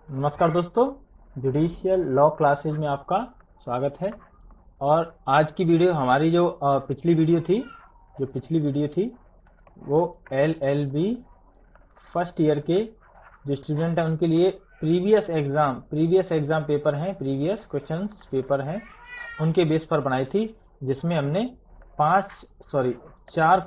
नमस्कार दोस्तों, judicial law classes में आपका स्वागत है। और आज की वीडियो हमारी जो पिछली वीडियो थी वो LLB फर्स्ट ईयर के जो स्टूडेंट हैं उनके लिए प्रीवियस एग्ज़ाम पेपर हैं, प्रीवियस क्वेश्चंस पेपर हैं, उनके बेस पर बनाई थी, जिसमें हमने चार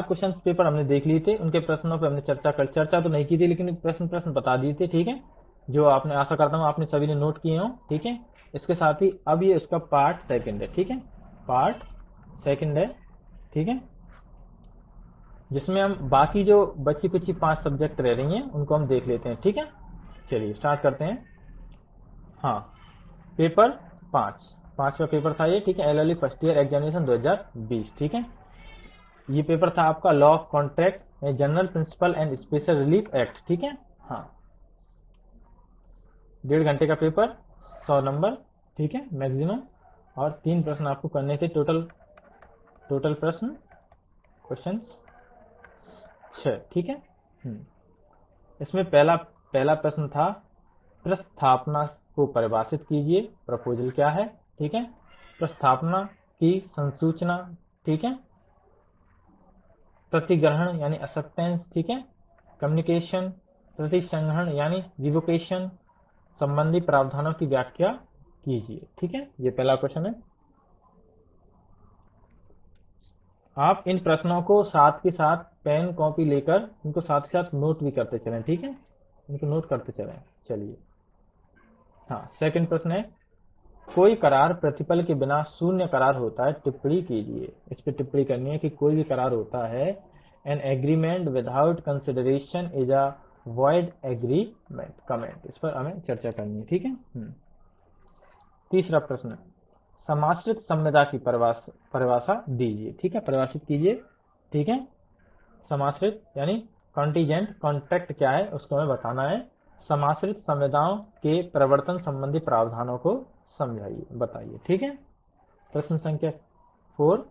क्वेश्चंस पेपर हमने देख लिए थे। उनके प्रश्नों पे हमने चर्चा तो नहीं की थी, लेकिन प्रश्न बता दिए थे। ठीक है, जो आपने, आशा करता हूँ आपने सभी ने नोट किए हों। ठीक है, इसके साथ ही अब ये उसका पार्ट सेकंड है। ठीक है, पार्ट सेकंड है। ठीक है, जिसमें हम बाकी जो बची कुची 5 सब्जेक्ट रह रही हैं उनको हम देख लेते हैं। ठीक है, चलिए स्टार्ट करते हैं। हाँ, पेपर 5, पांचवा पेपर था ये। ठीक है, LLB फर्स्ट ईयर एग्जामिनेशन 2020। ठीक है, ये पेपर था आपका law of contract, general principle and special relief act. ठीक है, हाँ, 1.5 घंटे का पेपर, 100 नंबर। ठीक है, मैक्सिमम। और 3 प्रश्न आपको करने थे, टोटल प्रश्न क्वेश्चन 6। ठीक है, इसमें पहला प्रश्न था, प्रस्थापना को परिभाषित कीजिए। प्रपोजल क्या है? ठीक है, प्रस्थापना की संसूचना। ठीक है, प्रतिग्रहण यानी एक्सेप्टेंस। ठीक है, कम्युनिकेशन, प्रतिसंहरण यानी रिवोकेशन, संबंधी प्रावधानों की व्याख्या कीजिए। ठीक है, ये पहला क्वेश्चन है। आप इन प्रश्नों को साथ के साथ पेन कॉपी लेकर इनको साथ के साथ नोट भी करते चलें। ठीक है, इनको नोट करते चलें। चलिए, हाँ, सेकंड प्रश्न है, कोई करार प्रतिफल के बिना शून्य करार होता है, टिप्पणी कीजिए। इस पे टिप्पणी करनी है कि कोई भी करार होता है, an agreement without consideration is a void agreement, comment. इस पर हमें चर्चा करनी है। ठीक है, तीसरा प्रश्न, समाश्रित संविदा की परिभाषा दीजिए। ठीक है, परिभाषित कीजिए। ठीक है, समाश्रित यानी कॉन्टीजेंट कॉन्ट्रैक्ट क्या है उसको हमें बताना है। समाश्रित संविदाओं के प्रवर्तन संबंधी प्रावधानों को समझाइए, बताइए। ठीक है, प्रश्न संख्या 4,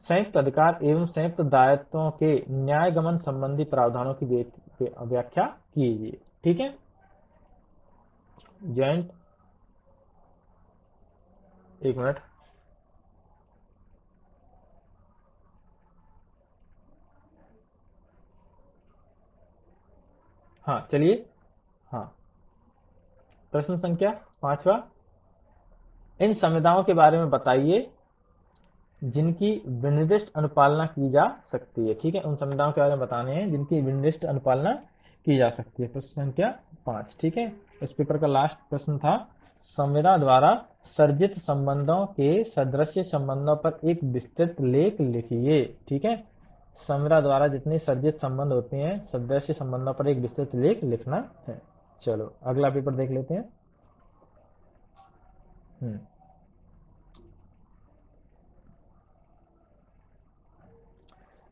संयुक्त अधिकार एवं संयुक्त दायित्वों के न्यायगमन संबंधी प्रावधानों की व्याख्या कीजिए। ठीक है, जॉइंट, एक मिनट, हाँ चलिए, हाँ, प्रश्न संख्या 5वां, इन संविधाओं के बारे में बताइए जिनकी विनिर्दिष्ट अनुपालना की जा सकती है। ठीक है, उन संविधाओं के बारे में बताने हैं जिनकी विनिर्दिष्ट अनुपालना की जा सकती है। प्रश्न संख्या 5। ठीक है, इस पेपर का लास्ट प्रश्न था, संविदा द्वारा सर्जित संबंधों के सदृश्य संबंधों पर एक विस्तृत लेख लिखिए। ठीक है, संविदा द्वारा जितने सर्जित संबंध होते हैं, सदृश्य संबंधों पर एक विस्तृत लेख लिखना है। चलो अगला पेपर देख लेते हैं।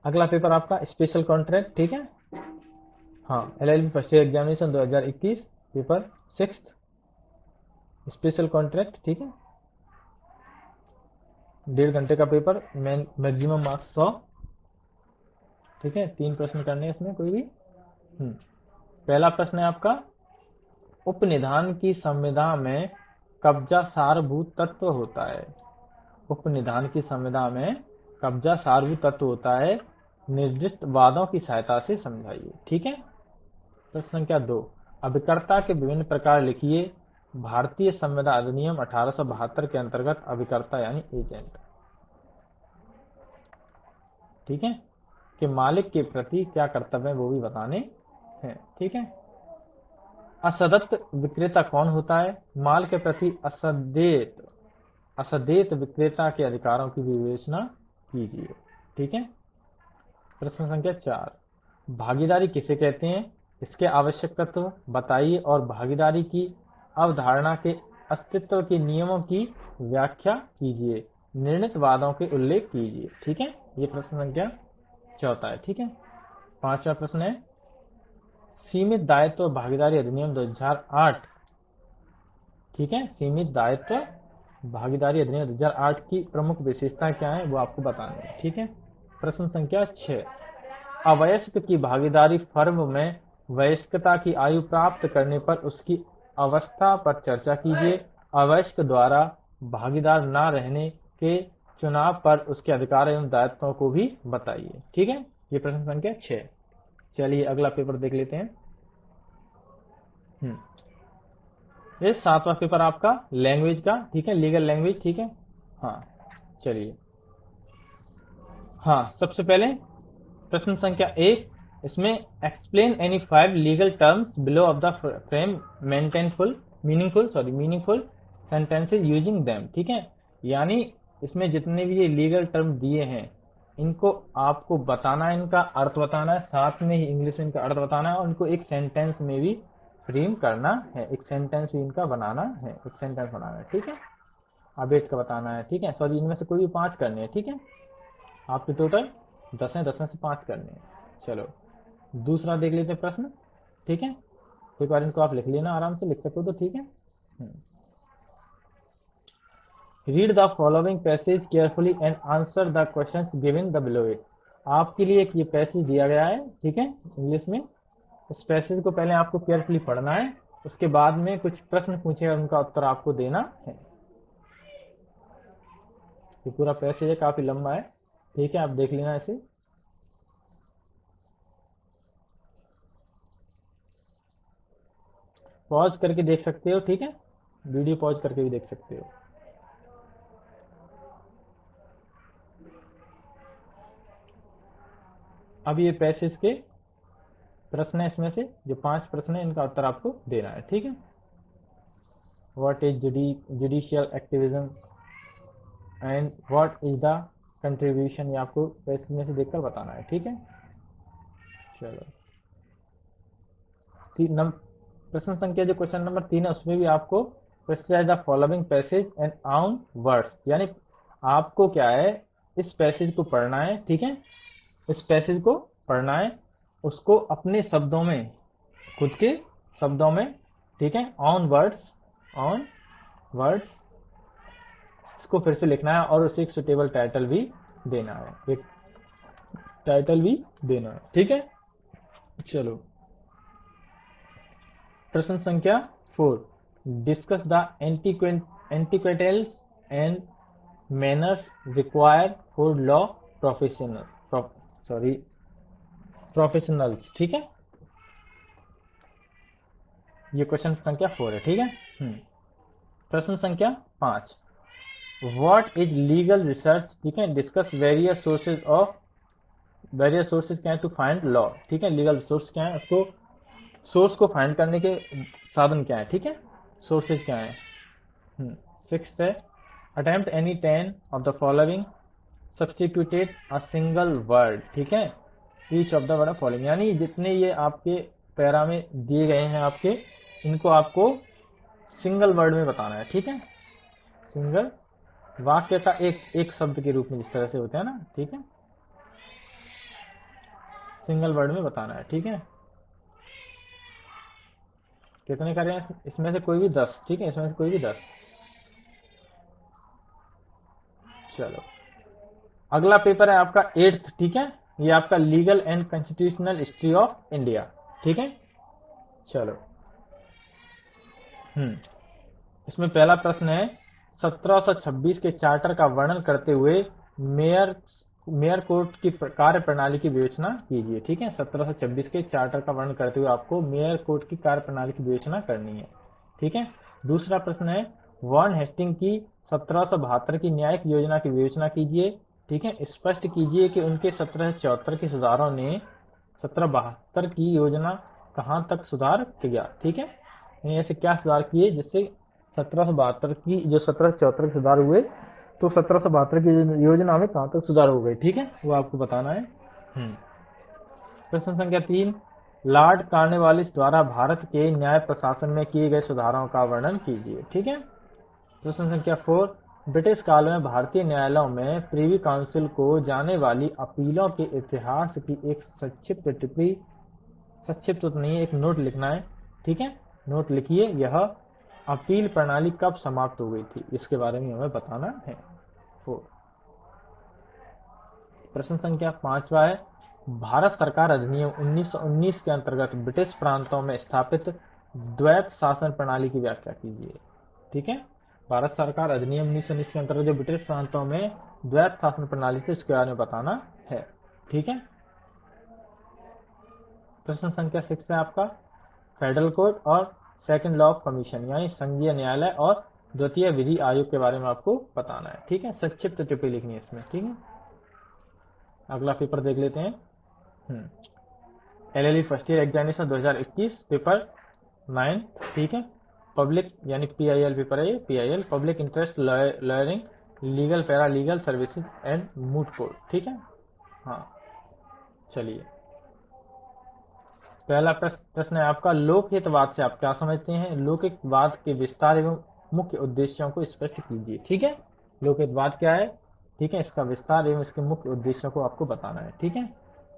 अगला पेपर आपका स्पेशल कॉन्ट्रैक्ट। ठीक है, हाँ, LLB first year examination 2021, paper 6, special contract. ठीक है, 1.5 घंटे का पेपर, मैक्सिमम मार्क्स 100। ठीक है, 3 प्रश्न करने हैं इसमें कोई भी। पहला प्रश्न है आपका, उपनिधान की संविदा में कब्जा सारभूत तत्व होता है। उपनिधान की संविदा में कब्जा सारभूत तत्व होता है, निर्दिष्ट वादों की सहायता से समझाइए। ठीक है, प्रश्न संख्या 2, अभिकर्ता के विभिन्न प्रकार लिखिए। भारतीय संविदा अधिनियम 1872 के अंतर्गत अभिकर्ता यानी एजेंट, ठीक है, कि मालिक के प्रति क्या कर्तव्य है वो भी बताने हैं। ठीक है, असदत विक्रेता कौन होता है? माल के प्रति असदेत विक्रेता के अधिकारों की विवेचना कीजिए। ठीक है, प्रश्न संख्या 4, भागीदारी किसे कहते हैं? इसके आवश्यक तत्व बताइए और भागीदारी की अवधारणा के अस्तित्व के नियमों की व्याख्या कीजिए। निर्णीत वादों के उल्लेख कीजिए। ठीक है, ये प्रश्न संख्या 4 है। ठीक है, 5वां प्रश्न है, सीमित दायित्व भागीदारी अधिनियम 2008। ठीक है, सीमित दायित्व भागीदारी अधिनियम 2008 की प्रमुख विशेषताएं क्या है वो आपको बतानी है। ठीक है, प्रश्न संख्या 6, अवयस्क की भागीदारी फर्म में वयस्कता की आयु प्राप्त करने पर उसकी अवस्था पर चर्चा कीजिए। अवयस्क द्वारा भागीदार न रहने के चुनाव पर उसके अधिकार एवं दायित्वों को भी बताइए। ठीक है, ये प्रश्न संख्या 6। चलिए अगला पेपर देख लेते हैं। ये 7वां पेपर आपका लैंग्वेज का, ठीक है, लीगल लैंग्वेज। ठीक है, हाँ चलिए। हाँ, सबसे पहले प्रश्न संख्या 1, इसमें explain any 5 legal terms below of the frame meaningful sentences using them. ठीक है, यानी इसमें जितने भी ये लीगल टर्म दिए हैं इनको आपको बताना है, इनका अर्थ बताना है, साथ में ही इंग्लिश में इनका अर्थ बताना है और इनको एक सेंटेंस में भी फ्रेम करना है, एक सेंटेंस भी इनका बनाना है, एक सेंटेंस बनाना है। ठीक है, अबेट का बताना है। ठीक है, सॉरी, इनमें से कोई भी 5 करने हैं। ठीक है, आपके टोटल 10 हैं, 10 में से 5 करने हैं। चलो दूसरा देख लेते हैं प्रश्न। ठीक है, एक बार इनको आप लिख लेना, आराम से लिख सकते हो तो ठीक है। Read the following passage carefully and answer the questions given the below it. आपके लिए एक ये पैसेज दिया गया है, ठीक है, इंग्लिश में। इस पैसेज को पहले आपको केयरफुली पढ़ना है, उसके बाद में कुछ प्रश्न पूछे और उनका उत्तर आपको देना है। ये पूरा पैसेज है, काफी लंबा है। ठीक है, आप देख लेना इसे। पॉज करके देख सकते हो, ठीक है, वीडियो पॉज करके भी देख सकते हो। अब ये पैसेज के प्रश्न है, इसमें से जो 5 प्रश्न है इनका उत्तर आपको देना है। ठीक है, what is judicial activism and what is the contribution, ये आपको पैसेज में से देखकर बताना है। ठीक है, चलो प्रश्न संख्या जो क्वेश्चन नंबर 3 है उसमें भी आपको प्रेसिसाइज द फॉलोइंग पैसेज एंड आउन वर्ड्स, यानी आपको क्या है, इस पैसेज को पढ़ना है। ठीक है, इस पैसेज को पढ़ना है, उसको अपने शब्दों में, खुद के शब्दों में, ठीक है, ऑन वर्ड्स इसको फिर से लिखना है और उसे एक सुटेबल टाइटल भी देना है, एक टाइटल भी देना है। ठीक है, चलो प्रश्न संख्या 4, discuss the etiquettes and manners required for law professionals. ठीक है, ये क्वेश्चन संख्या 4 है। ठीक है, प्रश्न संख्या 5, व्हाट इज लीगल रिसर्च। ठीक है, डिस्कस वेरियस सोर्सेज क्या है टू फाइंड लॉ। ठीक है, लीगल सोर्स क्या है, उसको सोर्स को फाइंड करने के साधन क्या है। ठीक है, सोर्सेज क्या है। 6th है, attempt any 10 of the following substituted a single word. ठीक है, each of the word following, यानी जितने ये आपके पैरा में दिए गए हैं आपके, इनको आपको सिंगल वर्ड में बताना है। ठीक है, सिंगल वाक्य का एक शब्द के रूप में जिस तरह से होता है ना, ठीक है, सिंगल वर्ड में बताना है। ठीक है, कितने करें इसमें से कोई भी 10। ठीक है, इसमें से कोई भी 10। चलो अगला पेपर है आपका 8th। ठीक है, ये आपका legal and constitutional history of India. ठीक है, चलो इसमें पहला प्रश्न है, 1726 के चार्टर का वर्णन करते हुए मेयर कोर्ट की कार्य प्रणाली की विवेचना कीजिए। ठीक है, 1726 के चार्टर का वर्णन करते हुए आपको मेयर कोर्ट की कार्य प्रणाली की विवेचना करनी है। ठीक है, दूसरा प्रश्न है, वॉरेन हेस्टिंग की 1772 की न्यायिक योजना की विवेचना कीजिए। ठीक है, स्पष्ट कीजिए कि उनके 1774 के सुधारों ने 1772 की योजना कहां तक सुधार किया। ठीक है, ऐसे क्या सुधार किए जिससे 1772 की जो 1774 के सुधार हुए, तो 1772 की योजना में कहां तक सुधार हो गए। ठीक है, वो आपको बताना है। प्रश्न संख्या 3, लॉर्ड कॉर्नवालिस द्वारा भारत के न्याय प्रशासन में किए गए सुधारों का वर्णन कीजिए। ठीक है, प्रश्न संख्या 4, ब्रिटिश काल में भारतीय न्यायालयों में प्रीवी काउंसिल को जाने वाली अपीलों के इतिहास की एक संक्षिप्त टिप्पणी, संक्षिप्त तो नहीं, एक नोट लिखना है। ठीक है, नोट लिखिए, यह अपील प्रणाली कब समाप्त हो गई थी, इसके बारे में हमें बताना है। प्रश्न संख्या 5वां है, भारत सरकार अधिनियम 1919 के अंतर्गत ब्रिटिश प्रांतों में स्थापित द्वैत शासन प्रणाली की व्याख्या कीजिए। ठीक है, भारत सरकार अधिनियम 1919 के अंतर्गत जो ब्रिटिश प्रांतों में द्वैत शासन प्रणाली थी उसके बारे में बताना है। ठीक है, प्रश्न संख्या 6 है आपका फेडरल कोर्ट और सेकंड लॉ ऑफ कमीशन यानी संघीय न्यायालय और द्वितीय विधि आयोग के बारे में आपको बताना है। ठीक है, संक्षिप्त टिप्पणी लिखनी है इसमें। ठीक है, अगला पेपर देख लेते हैं। LLB first year examination 2021 paper 9। ठीक है, पब्लिक यानी PIL पेपर है ये, PIL public interest lawyering legal para legal services and moot court. ठीक है, हाँ चलिए पहला प्रश्न है आपका लोकहितवाद से आप क्या समझते हैं? लोकहितवाद के विस्तार एवं मुख्य उद्देश्यों को स्पष्ट कीजिए। ठीक है, लोकहितवाद क्या है? ठीक है, इसका विस्तार एवं इसके मुख्य उद्देश्यों को आपको बताना है। ठीक है,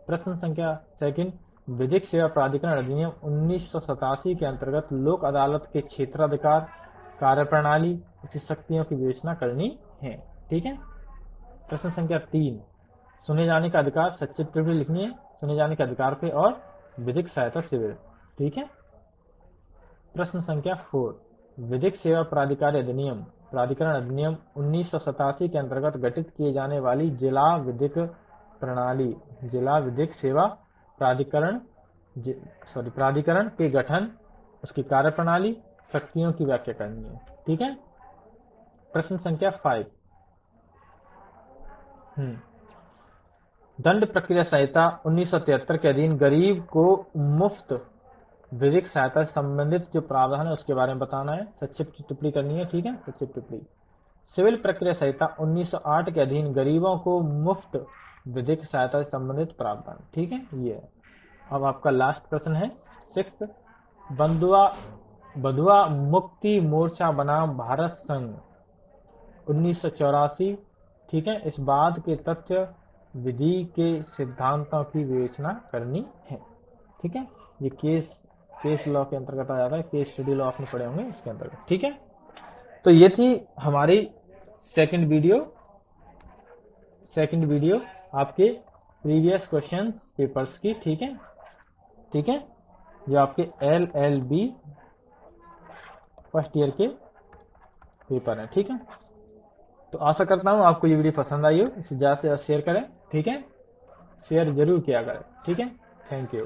प्रश्न संख्या 2 विधिक सेवा प्राधिकरण अधिनियम 1987 के अंतर्गत लोक अदालत के क्षेत्राधिकार कार्यप्रणाली की शक्तियों की विवेचना करनी है। ठीक है, प्रश्न संख्या 3 सुने जाने का अधिकार सचिव टिप्पणी लिखनी है सुने जाने के अधिकार पे और विधिक सहायता शिविर। ठीक है, प्रश्न संख्या 4 विधिक सेवा प्राधिकरण अधिनियम 1987 के अंतर्गत गठित किए जाने वाली जिला विधिक प्रणाली जिला विधिक सेवा प्राधिकरण के गठन उसकी कार्यप्रणाली शक्तियों की व्याख्या करनी है। ठीक है, प्रश्न संख्या 5 दंड प्रक्रिया संहिता 1973 के अधीन गरीब को मुफ्त विधिक सहायता से संबंधित जो प्रावधान है उसके बारे में बताना है, संक्षिप्त टिप्पणी करनी है। ठीक है, संक्षिप्त टिप्पणी सिविल प्रक्रिया संहिता 1908 के अधीन गरीबों को मुफ्त विधिक सहायता से संबंधित प्रावधान। ठीक है, ये अब आपका लास्ट प्रश्न है 6 बंधुआ मुक्ति मोर्चा बनाम भारत संघ 1984। ठीक है, इस बात के तथ्य विधि के सिद्धांतों की विवेचना करनी है। ठीक है, ये केस लॉ के अंतर्गत आ जाता है, केस स्टडी लॉ आपने पढ़े होंगे इसके अंतर्गत। ठीक है, तो ये थी हमारी सेकंड वीडियो आपके प्रीवियस क्वेश्चंस पेपर्स की। ठीक है, जो आपके LLB फर्स्ट ईयर के पेपर हैं। ठीक है, तो आशा करता हूँ आपको ये वीडियो पसंद आई हो, इसे ज़्यादा से ज़्यादा शेयर करें। ठीक है, शेयर जरूर किया करें। ठीक है, थैंक यू।